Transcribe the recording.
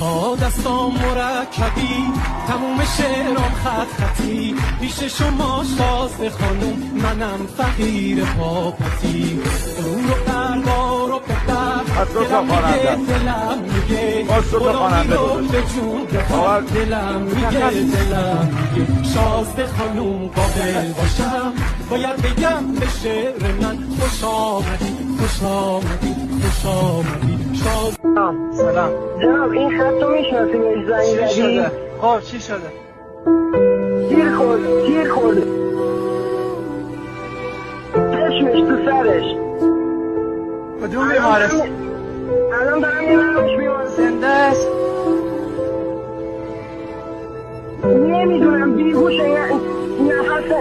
تا دستام مرکبی تموم شعرام خط خطی پیش شما شازده خانم منم فقیر پاپتی رو قربار و پدر دلم میگه غلامی رو به جون بخواد دلم میگه شازده خانم قابل باشم باید بگم به شعر من خوش آمدی خوش آمدی خوش آمدی سلام جناب این خط رو میشناسی بهش زنگ زدی؟ خب چی شده؟ گیر خورده چشمش تو سرش کدوم بیمارست؟ الان دارم میبرمش بیمارست زنده است؟ نمیدونم بیهوشه نفس